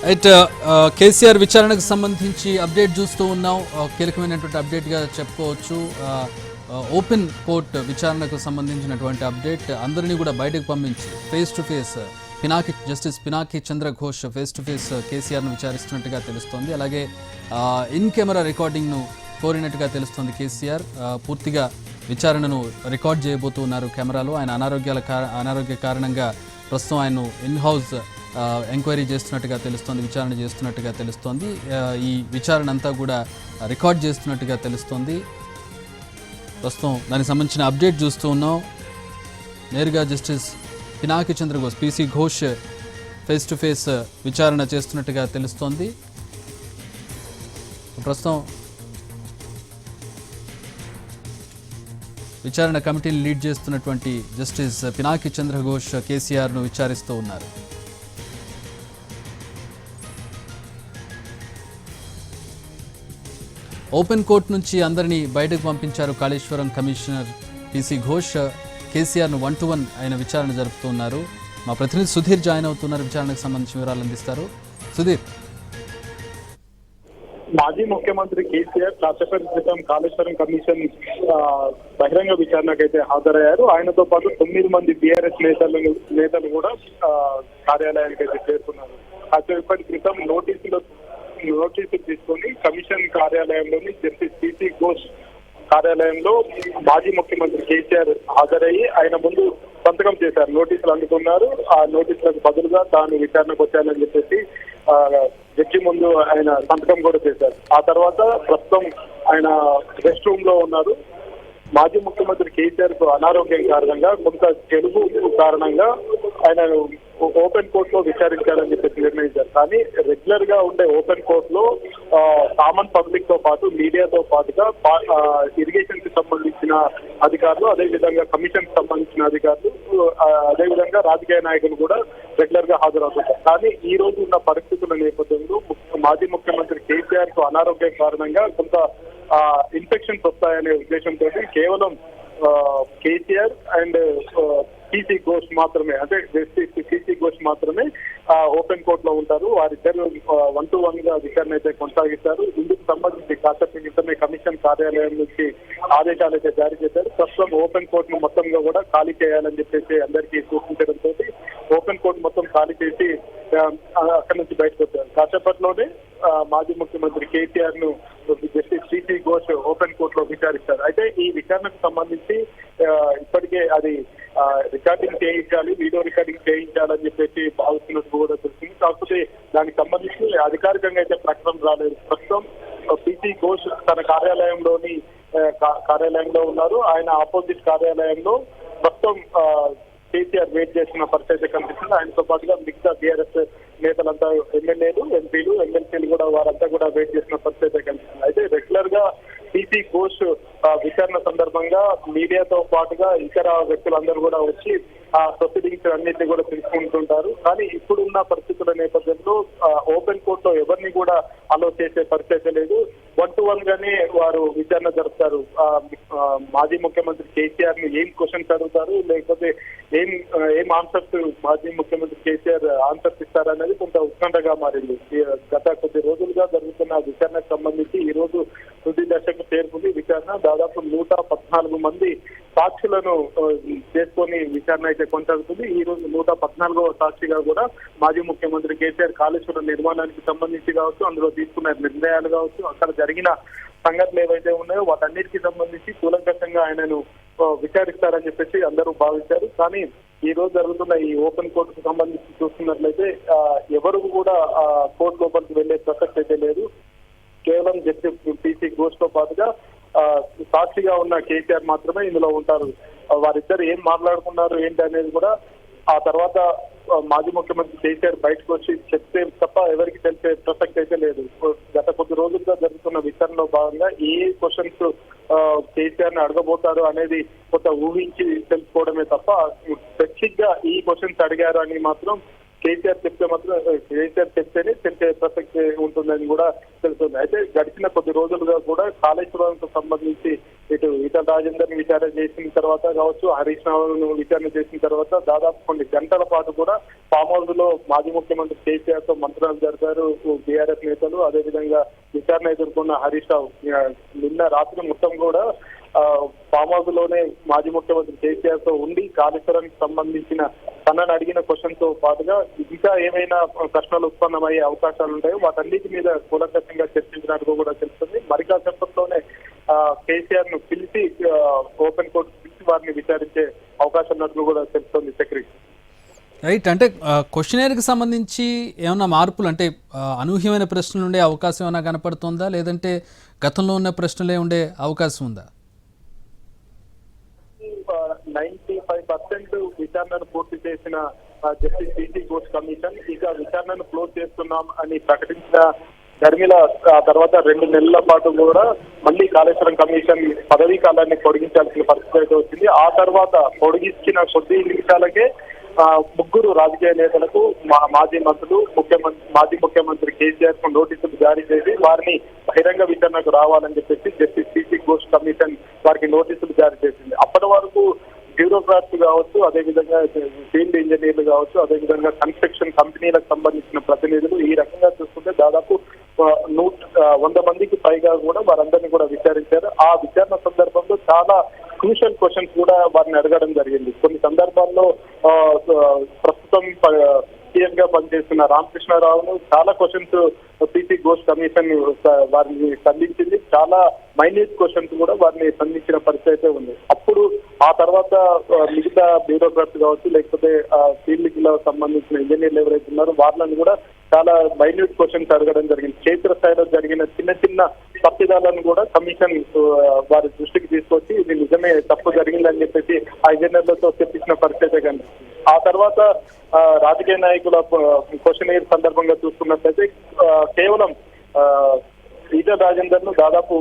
Right KCR విచారణకు సంబంధించి update చూస్తూ ఉన్నాం. కీలకమైనటువంటి అప్డేట్గా చెప్పుకోవచ్చు. ఓపెన్ కోర్ట్ విచారణకు సంబంధించినటువంటి అప్డేట్ అందరినీ కూడా బయటకు పంపించి face to face justice Pinaki Chandra Ghosh face to face కేసీఆర్ను విచారిస్తున్నట్టుగా తెలుస్తోంది. అలాగే ఇన్ కెమెరా రికార్డింగ్ను కోరినట్టుగా తెలుస్తోంది. కేసీఆర్ పూర్తిగా విచారణను రికార్డ్ చేయబోతున్నారు కెమెరాలో. ఆయన అనారోగ్య కారణంగా ప్రస్తుతం ఆయన ఇన్ హౌస్ ఎంక్వైరీ చేస్తున్నట్టుగా తెలుస్తోంది, విచారణ చేస్తున్నట్టుగా తెలుస్తోంది. ఈ విచారణ అంతా కూడా రికార్డ్ చేస్తున్నట్టుగా తెలుస్తోంది. ప్రస్తుతం దానికి సంబంధించిన అప్డేట్ చూస్తూ ఉన్నాం. నేరుగా justice Pinaki Chandra Ghosh PC Ghosh face to face విచారణ చేస్తున్నట్టుగా తెలుస్తోంది. ప్రస్తుతం విచారణ కమిటీని లీడ్ చేస్తున్నటువంటి జస్టిస్ పినాకి చంద్ర ఘోష్ కేసీఆర్ను విచారిస్తూ ఉన్నారు. ఓపెన్ కోర్ట్ నుంచి అందరినీ బయటకు పంపించారు కాళేశ్వరం కమిషనర్ పీసీ ఘోష్. కేసీఆర్ను 1-to-1 ఆయన విచారణ జరుపుతున్నారు. మా ప్రతినిధి సుధీర్ జాయిన్ అవుతున్నారు, విచారణకు సంబంధించిన వివరాలు అందిస్తారు. సుధీర్, మాజీ ముఖ్యమంత్రి కేసీఆర్ కాసేపటి క్రితం కాళేశ్వరం కమిషన్ బహిరంగ విచారణకైతే హాజరయ్యారు. ఆయనతో పాటు 9 మంది టీఆర్ఎస్ నేతలు కూడా కార్యాలయానికి అయితే చేరుకున్నారు. కాసేపటి క్రితం నోటీసులు తీసుకొని కమిషన్ కార్యాలయంలోని జస్టిస్ పీసీ ఘోష్ కార్యాలయంలో మాజీ ముఖ్యమంత్రి కేసీఆర్ హాజరయ్యి ఆయన ముందు సంతకం చేశారు. నోటీసులు అందుకున్నారు. ఆ నోటీసులకు బదులుగా తాను విచారణకు వచ్చానని చెప్పేసి జడ్జి ముందు ఆయన సంతకం కూడా చేశారు. ఆ తర్వాత ప్రస్తుతం ఆయన రెస్ట్ రూమ్ లో ఉన్నారు. మాజీ ముఖ్యమంత్రి కేసీఆర్ కు అనారోగ్యం కారణంగా కొంత తెలుగు కారణంగా ఆయన ఓపెన్ కోర్ట్ లో విచారించాలని చెప్పేసి నిర్ణయించారు. కానీ రెగ్యులర్ గా ఉండే ఓపెన్ కోర్ట్ లో కామన్ పబ్లిక్ తో పాటు మీడియాతో పాటుగా ఇరిగేషన్ కి సంబంధించిన అధికారులు, అదేవిధంగా కమిషన్ కి సంబంధించిన అధికారులు, అదేవిధంగా రాజకీయ నాయకులు కూడా రెగ్యులర్ గా హాజరవుతుంటారు. కానీ ఈ రోజు ఉన్న పరిస్థితుల నేపథ్యంలో మాజీ ముఖ్యమంత్రి కేసీఆర్ కు అనారోగ్యం కారణంగా కొంత ఇన్ఫెక్షన్స్ వస్తాయనే ఉద్దేశంతో కేవలం కేసీఆర్ అండ్ పీసీ ఘోష్ మాత్రమే, అంటే జస్టిస్ పీసీ ఘోష్ మాత్రమే ఓపెన్ కోర్ట్ లో ఉంటారు. వారిద్దరు 1-to-1 గా విచారణ అయితే కొనసాగిస్తారు. ఇందుకు సంబంధించి కాసేపు క్రితమే కమిషన్ కార్యాలయం నుంచి ఆదేశాలు అయితే జారీ చేశారు. ప్రస్తుతం ఓపెన్ కోర్ట్ ను మొత్తంగా కూడా ఖాళీ చేయాలని చెప్పేసి అందరికీ సూచించడంతో ఓపెన్ కోర్ట్ మొత్తం ఖాళీ చేసి అక్కడి నుంచి బయటకు వచ్చారు. కాసేపట్లోనే మాజీ ముఖ్యమంత్రి కేసీఆర్ ను justice PC Ghosh open court లో విచారిస్తారు. అయితే ఈ విచారణకు సంబంధించి ఇప్పటికే అది రికార్డింగ్ చేయించాలి, వీడియో రికార్డింగ్ చేయించాలని చెప్పేసి భావిస్తున్నట్టు కూడా తెలిసింది. కాకపోతే దానికి సంబంధించి అధికారికంగా అయితే ప్రకటన రాలేదు. ప్రస్తుతం పీసీ ఘోష్ తన కార్యాలయంలో ఉన్నారు. ఆయన ఆపోజిట్ కార్యాలయంలో ప్రస్తుతం కేసీఆర్ వెయిట్ చేసిన పరిస్థితి కనిపిస్తుంది. ఆయనతో పాటుగా మిగతా టీఆర్ఎస్ నేతలంతా ఎమ్మెల్యేలు, ఎంపీలు, ఎమ్మెల్సీలు కూడా వారంతా కూడా వెయిట్ చేసిన పరిస్థితి కనిపిస్తుంది. అయితే రెగ్యులర్ గా పీసీ ఘోష్ విచారణ సందర్భంగా మీడియాతో పాటుగా ఇతర వ్యక్తులందరూ కూడా వచ్చి ఆ ప్రొసీడింగ్స్ అన్నింటినీ కూడా తెలుసుకుంటుంటారు. కానీ ఇప్పుడున్న పరిస్థితుల నేపథ్యంలో ఓపెన్ కోర్ట్ లో ఎవరిని కూడా అలో చేసే పరిస్థితి లేదు. 1-to-1 గానే వారు విచారణ జరుపుతారు. మాజీ ముఖ్యమంత్రి కేసీఆర్ ని ఏం క్వశ్చన్స్ అడుగుతారు, లేకపోతే ఏం ఆన్సర్స్ మాజీ ముఖ్యమంత్రి కేసీఆర్ ఆన్సర్స్ ఇస్తారనేది కొంత ఉత్కంఠగా మారింది. గత కొద్ది రోజులుగా జరుగుతున్న విచారణకు సంబంధించి ఈ రోజు తుది దశకు చేరుకుంది విచారణ. దాదాపు 114 మంది సాక్షులను చేసుకొని విచారణ అయితే కొనసాగుతుంది. ఈ రోజు 114వ సాక్షిగా కూడా మాజీ ముఖ్యమంత్రి కేసీఆర్ కాళేశ్వరం నిర్మాణానికి సంబంధించి కావచ్చు, అందులో తీసుకున్న నిర్ణయాలు కావచ్చు, అక్కడ జరిగిన సంఘటనలు ఏవైతే ఉన్నాయో వాటన్నిటికీ సంబంధించి కూలంకషంగా ఆయనను విచారిస్తారని చెప్పేసి అందరూ భావించారు. కానీ ఈ రోజు జరుగుతున్న ఈ ఓపెన్ కోర్టుకు సంబంధించి చూస్తున్నట్లయితే ఎవరు కూడా కోర్టు లోపలికి వెళ్లే ప్రసక్తి అయితే లేదు. కేవలం జస్టిస్ పీసీ ఘోష్ తో పాటుగా సాక్షిగా ఉన్న కేసీఆర్ మాత్రమే ఇందులో ఉంటారు. వారిద్దరు ఏం మాట్లాడుకున్నారు ఏంటి అనేది కూడా ఆ తర్వాత మాజీ ముఖ్యమంత్రి కేసీఆర్ బయటకు వచ్చి చెప్తే తప్ప ఎవరికి తెలిసే ప్రసక్తి అయితే లేదు. గత కొద్ది రోజులుగా జరుగుతున్న విచారణలో భాగంగా ఏ క్వశ్చన్స్ కేసీఆర్ ని అడగబోతారు అనేది కొంత ఊహించి తెలుసుకోవడమే తప్ప స్పెసిఫిక్ గా ఈ క్వశ్చన్స్ అడిగారు అని మాత్రం కేసీఆర్ చెప్తేనే తెలిసే ప్రసక్తి ఉంటుందని కూడా తెలుస్తుంది. అయితే గడిచిన కొద్ది రోజులుగా కూడా కాళేశ్వరానికి సంబంధించి ఇటు ఈటల రాజేందర్ విచారణ చేసిన తర్వాత తర్వాత కావచ్చు, హరీష్ రావును విచారణ చేసిన తర్వాత దాదాపు కొన్ని గంటల పాటు కూడా ఫామ్ హౌస్ లో మాజీ ముఖ్యమంత్రి కేసీఆర్ తో మంత్రాలు జరిపారు బీఆర్ఎస్ నేతలు. అదేవిధంగా విచారణ ఎదుర్కొన్న హరీష్ రావు నిన్న రాత్రి మొత్తం కూడా ఫామ్ హౌస్ లోనే మాజీ ముఖ్యమంత్రి కేసీఆర్ తో ఉండి కాళేశ్వరానికి సంబంధించిన తనని అడిగిన క్వశ్చన్ తో పాటుగా ఇంకా ఏమైనా ప్రశ్నలు ఉత్పన్నమయ్యే అవకాశాలు ఉంటాయో వాటన్నిటి మీద కూలంకషంగా చర్చించినట్టుగా కూడా తెలుస్తుంది. మరి కాసేపట్లోనే కేసీఆర్ ను పిలిచి ఓపెన్ కోర్టు పిలిచి వారిని విచారించే అవకాశం ఉన్నట్లు కూడా తెలుస్తుంది. సెక్రటరీ రైట్, అంటే క్వశ్చనర్కి సంబంధించి ఏమన్నా మార్పులు అంటే అనూహ్యమైన ప్రశ్నలు ఉండే అవకాశం ఏమైనా కనపడుతుందా, లేదంటే గతంలో ఉన్న ప్రశ్నలే ఉండే అవకాశం ఉందా? 95% విచారణను పూర్తి చేసిన జస్టిస్ సిసి ఘోష్ కమిషన్ ఇక విచారణను క్లోజ్ చేస్తున్నాం అని ప్రకటించిన ధర్మిల తర్వాత 2 నెలల పాటు కూడా మళ్ళీ కాళేశ్వరం కమిషన్ పదవీ కాలాన్ని పొడిగించాల్సిన పరిస్థితి అయితే వచ్చింది. ఆ తర్వాత పొడిగించిన కొద్ది నిమిషాలకే 3 రాజకీయ నేతలకు మాజీ మంత్రులు మాజీ ముఖ్యమంత్రి కేసీఆర్ కు నోటీసులు జారీ చేసి వారిని బహిరంగ విచారణకు రావాలని చెప్పేసి జస్టిస్ సిసి ఘోష్ కమిషన్ వారికి నోటీసులు జారీ చేసింది. అప్పటి వరకు బ్యూరోక్రాట్స్ కావచ్చు, అదేవిధంగా ఫీల్డ్ ఇంజనీర్లు కావచ్చు, అదేవిధంగా కన్స్ట్రక్షన్ కంపెనీలకు సంబంధించిన ప్రతినిధులు ఈ రకంగా చూసుకుంటే దాదాపు 100 మందికి పైగా కూడా వారందరినీ కూడా విచారించారు. ఆ విచారణ సందర్భంలో చాలా క్రూషియల్ క్వశ్చన్స్ కూడా వారిని అడగడం జరిగింది. కొన్ని సందర్భాల్లో ప్రస్తుతం సీఎం గా పనిచేస్తున్న రామకృష్ణారావును చాలా క్వశ్చన్స్ సిసి ఘోష్ కమిషన్ వారిని సంధించింది. చాలా మైన్యూట్ క్వశ్చన్స్ కూడా వారిని సంధించిన పరిస్థితి అయితే ఉంది. అప్పుడు ఆ తర్వాత మిగతా బ్యూరోక్రాట్స్ కావచ్చు, లేకపోతే ఫీల్డ్ లో సంబంధించిన ఇంజనీర్లు ఎవరైతే ఉన్నారో వాళ్ళని కూడా చాలా మైన్యూట్ క్వశ్చన్స్ అడగడం జరిగింది. క్షేత్రస్థాయిలో జరిగిన చిన్న చిన్న తప్పిదాలను కూడా కమిషన్ వారి దృష్టికి తీసుకొచ్చి ఇది నిజమే తప్పు జరిగిందని చెప్పేసి ఆ ఇంజనీర్లతో చెప్పించిన పరిస్థితి కానీ ఆ తర్వాత రాజకీయ నాయకుల క్వశ్చన్ సందర్భంగా చూసుకున్నట్లయితే కేవలం ఈటెల రాజేందర్ ను దాదాపు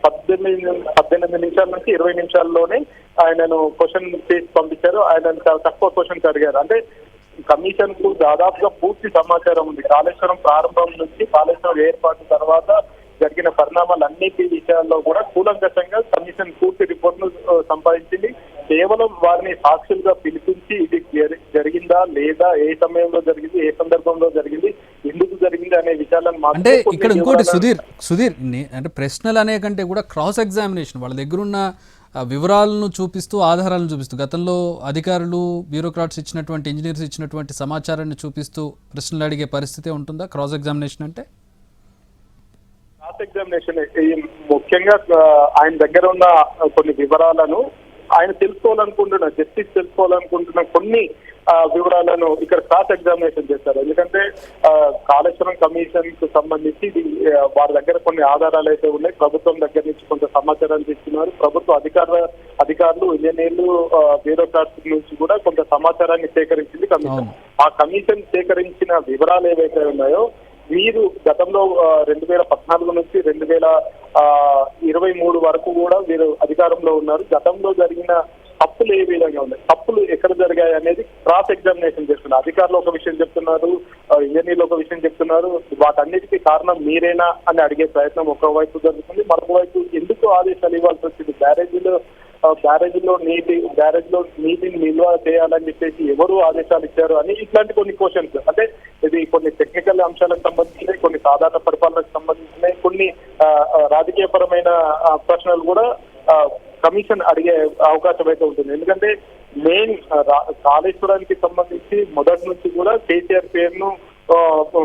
18 నిమిషాల నుంచి 20 నిమిషాల్లోనే ఆయనను క్వశ్చన్ చేసి పంపించారు. ఆయన తక్కువ క్వశ్చన్స్ అడిగారు. అంటే కమిషన్ కు దాదాపుగా పూర్తి సమాచారం ఉంది. కాళేశ్వరం ప్రారంభం నుంచి కాళేశ్వరం ఏర్పాటు తర్వాత జరిగిన పరిణామాలన్నిటి విషయాల్లో కూడా కూలంకషంగా కమిషన్ పూర్తి రిపోర్ట్ ను సంపాదించింది. కేవలం వారిని సాక్షులుగా పిలిపించి ఇది జరిగిందా లేదా, ఏ సమయంలో జరిగింది, ఏ సందర్భంలో జరిగింది, ఎందుకు జరిగింది అనే విషయాలను అంటే ఇక్కడ ఇంకోటి సుధీర్ అంటే ప్రశ్నలు అనే కంటే కూడా క్రాస్ ఎగ్జామినేషన్ వాళ్ళ దగ్గరున్న వివరాలను చూపిస్తూ ఆధారాలను చూపిస్తూ గతంలో అధికారులు బ్యూరోక్రాట్స్ ఇచ్చినటువంటి ఇంజనీర్స్ ఇచ్చినటువంటి సమాచారాన్ని చూపిస్తూ ప్రశ్నలు అడిగే పరిస్థితి ఉంటుందా క్రాస్ ఎగ్జామినేషన్ అంటే? క్రాస్ ఎగ్జామినేషన్ ముఖ్యంగా ఆయన దగ్గర ఉన్న కొన్ని వివరాలను ఆయన జస్టిస్ తెలుసుకోవాలనుకుంటున్న కొన్ని వివరాలను ఇక్కడ క్రాస్ ఎగ్జామినేషన్ చేస్తారు. ఎందుకంటే కాళేశ్వరం కమిషన్ కు సంబంధించి వారి దగ్గర కొన్ని ఆధారాలు అయితే ఉన్నాయి. ప్రభుత్వం దగ్గర నుంచి కొంత సమాచారాన్ని తీసుకున్నారు. ప్రభుత్వ అధికారులు, ఇంజనీర్లు, బ్యూరోక్రాట్స్ నుంచి కూడా కొంత సమాచారాన్ని సేకరించింది కమిషన్. ఆ కమిషన్ సేకరించిన వివరాలు ఏవైతే ఉన్నాయో వీరు గతంలో 2014 నుంచి 2023 వరకు కూడా వీరు అధికారంలో ఉన్నారు. గతంలో జరిగిన తప్పులు ఏ విధంగా ఉన్నాయి, తప్పులు ఎక్కడ జరిగాయి అనేది క్రాస్ ఎగ్జామినేషన్ చేస్తున్నారు. అధికారులు ఒక విషయం చెప్తున్నారు, ఇంజనీర్లు ఒక విషయం చెప్తున్నారు. వాటన్నిటికీ కారణం మీరేనా అని అడిగే ప్రయత్నం ఒకవైపు జరుగుతుంది. మరొక వైపు ఎందుకు ఆదేశాలు ఇవ్వాల్సి వచ్చింది, బ్యారేజ్ లో నీటిని నిల్వ చేయాలని చెప్పేసి ఎవరు ఆదేశాలు ఇచ్చారు అని ఇట్లాంటి కొన్ని క్వశ్చన్స్. అంటే ఇది కొన్ని టెక్నికల్ అంశాలకు సంబంధించినవి, కొన్ని సాధారణ పరిపాలనకు సంబంధించినవి, కొన్ని రాజకీయపరమైన ప్రశ్నలు కూడా కమిషన్ అడిగే అవకాశం అయితే ఉంటుంది. ఎందుకంటే మెయిన్ కాళేశ్వరానికి సంబంధించి మొదటి నుంచి కూడా కేసీఆర్ పేరును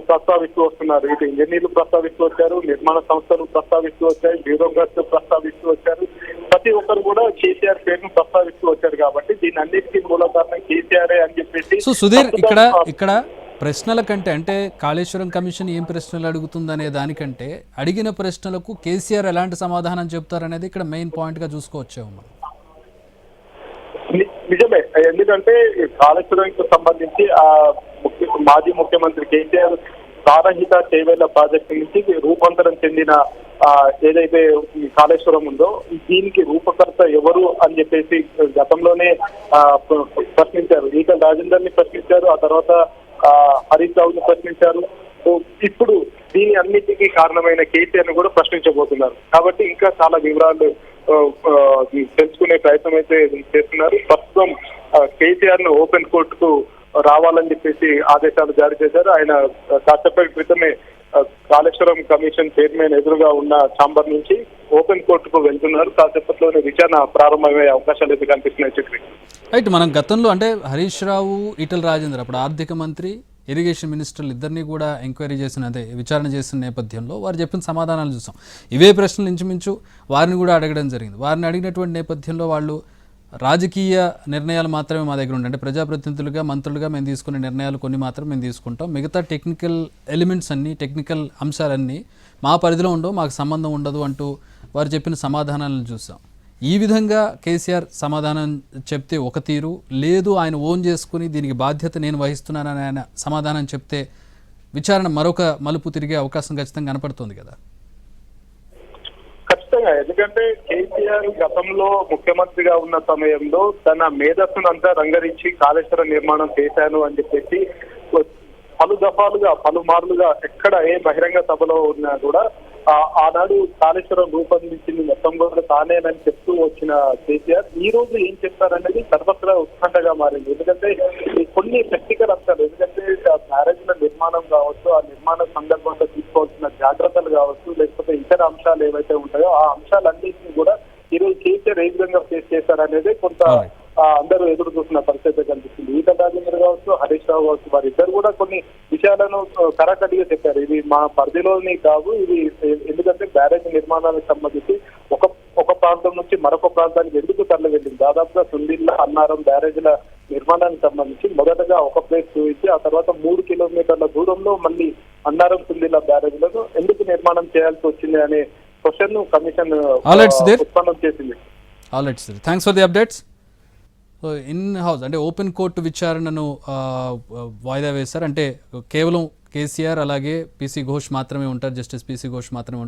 ప్రస్తావిస్తూ వస్తున్నారు. ఇటు ఇంజనీర్లు ప్రస్తావిస్తూ వచ్చారు, నిర్మాణ సంస్థలు ప్రస్తావిస్తూ వచ్చాయి, బ్యూరోక్రాట్స్ ప్రస్తావిస్తూ వచ్చారు. ప్రతి ఒక్కరు కూడా కేసీఆర్ పేరును ప్రస్తావిస్తూ వచ్చారు. కాబట్టి దీని అన్నిటికీ మూల కారణం కేసీఆర్ అని చెప్పేసి. సో సుధీర్ ఇక్కడ ప్రశ్నల కంటే అంటే కాళేశ్వరం కమిషన్ ఏం ప్రశ్నలు అడుగుతుందనే దానికంటే అడిగిన ప్రశ్నలకు కేసీఆర్ ఎలాంటి సమాధానం చెప్తారనేది ఇక్కడ మెయిన్ పాయింట్ గా చూసుకోవచ్చేమో. నిజమే, ఎందుకంటే కాళేశ్వరంకి సంబంధించి మాజీ ముఖ్యమంత్రి కేసీఆర్ ప్రాణహిత చేవేళ్ల ప్రాజెక్టు నుంచి రూపాంతరం చెందిన ఏదైతే కాళేశ్వరం ఉందో దీనికి రూపకర్త ఎవరు అని చెప్పేసి గతంలోనే ప్రశ్నించారు. ఈటెల రాజేందర్ ని ప్రశ్నించారు, ఆ తర్వాత హరీష్ రావుని ప్రశ్నించారు. ఇప్పుడు దీని అన్నిటికీ కారణమైన కేసీఆర్ ను కూడా ప్రశ్నించబోతున్నారు. కాబట్టి ఇంకా చాలా వివరాలు తెలుసుకునే ప్రయత్నం అయితే చేస్తున్నారు. ప్రస్తుతం కేసీఆర్ ను ఓపెన్ కోర్టుకు రావాలని చెప్పేసి ఆదేశాలు జారీ చేశారు. ఆయన కాసేపటి క్రితమే కాళేశ్వరం కమిషన్ చైర్మన్ ఎదురుగా ఉన్న ఛాంబర్ నుంచి ఓపెన్ కోర్టుకు వెళ్తున్నారు. కాసేపట్లోనే విచారణ ప్రారంభమయ్యే అవకాశాలు అయితే కనిపిస్తున్నాయి. చక్రి రైట్, మనం గతంలో అంటే హరీష్ రావు, ఈటల రాజేందర్ అప్పుడు ఆర్థిక మంత్రి, ఇరిగేషన్ మినిస్టర్లు ఇద్దరిని కూడా ఎంక్వైరీ చేసిన అదే విచారణ చేసిన నేపథ్యంలో వారు చెప్పిన సమాధానాలు చూసాం. ఇవే ప్రశ్నలు ఇంచుమించు వారిని కూడా అడగడం జరిగింది. వారిని అడిగినటువంటి నేపథ్యంలో వాళ్ళు రాజకీయ నిర్ణయాలు మాత్రమే మా దగ్గర ఉంటాయి, అంటే ప్రజాప్రతినిధులుగా మంత్రులుగా మేము తీసుకునే నిర్ణయాలు కొన్ని మాత్రం మేము తీసుకుంటాం, మిగతా టెక్నికల్ ఎలిమెంట్స్ అన్నీ, టెక్నికల్ అంశాలన్నీ మా పరిధిలో ఉండవు, మాకు సంబంధం ఉండదు అంటూ వారు చెప్పిన సమాధానాలను చూసాం. ఈ విధంగా కేసీఆర్ సమాధానం చెప్తే ఒక తీరు, లేదు ఆయన ఓన్ చేసుకుని దీనికి బాధ్యత నేను వహిస్తున్నానని ఆయన సమాధానం చెప్తే విచారణ మరొక మలుపు తిరిగే అవకాశం ఖచ్చితంగా కనపడుతుంది కదా. ఖచ్చితంగా, ఎందుకంటే కేసీఆర్ గతంలో ముఖ్యమంత్రిగా ఉన్న సమయంలో తన మేధస్సునంతా రంగరించి కాళేశ్వరం నిర్మాణం చేశాను అని చెప్పేసి పలు దఫాలుగా పలుమార్లుగా ఎక్కడ ఏ బహిరంగ సభలో ఉన్నా కూడా ఆనాడు కాళేశ్వరం రూపొందించింది మొత్తం కూడా తానేనని చెప్తూ వచ్చిన కేసీఆర్ ఈ రోజు ఏం చెప్తారనేది సర్వత్రా ఉత్కంఠగా మారింది. ఎందుకంటే కొన్ని టెక్నికల్ అంశాలు, ఎందుకంటే బ్యారేజ్ల నిర్మాణం కావచ్చు, ఆ నిర్మాణ సందర్భంగా తీసుకోవాల్సిన జాగ్రత్తలు కావచ్చు, లేకపోతే ఇతర అంశాలు ఏవైతే ఉంటాయో ఆ అంశాలన్నింటినీ కూడా ఈ రోజు కేసీఆర్ ఏ విధంగా ఫేస్ చేశారనేది కొంత అందరూ ఎదురు చూస్తున్న పరిస్థితి కనిపిస్తుంది. ఈటల రాజేందర్ కావచ్చు, హరీష్ రావు కావచ్చు, వారిద్దరు కూడా కొన్ని విషయాలను కరాఖండిగా చెప్పారు. ఇది మా పరిధిలోని కావు, ఇది ఎందుకంటే బ్యారేజ్ నిర్మాణానికి సంబంధించి ఒక ప్రాంతం నుంచి మరొక ప్రాంతానికి ఎందుకు తరలి వెళ్ళింది. దాదాపుగా సుందిల్ల, అన్నారం బ్యారేజ్ల నిర్మాణానికి సంబంధించి మొదటగా ఒక ప్లేస్ చూపించి ఆ తర్వాత 3 కిలోమీటర్ల దూరంలో మళ్ళీ అన్నారం, సుందిల్ల బ్యారేజ్లను ఎందుకు నిర్మాణం చేయాల్సి వచ్చింది అనే క్వశ్చన్ కమిషన్ ఉత్పన్నం చేసింది. Alright sir, thanks for the updates. So in house అంటే ఓపెన్ కోర్టు విచారణను వాయిదా వేశారు. అంటే కేవలం కేసీఆర్ అలాగే పీసీ ఘోష్ మాత్రమే ఉంటారు, జస్టిస్ పీసీ ఘోష్ మాత్రమే ఉంటారు.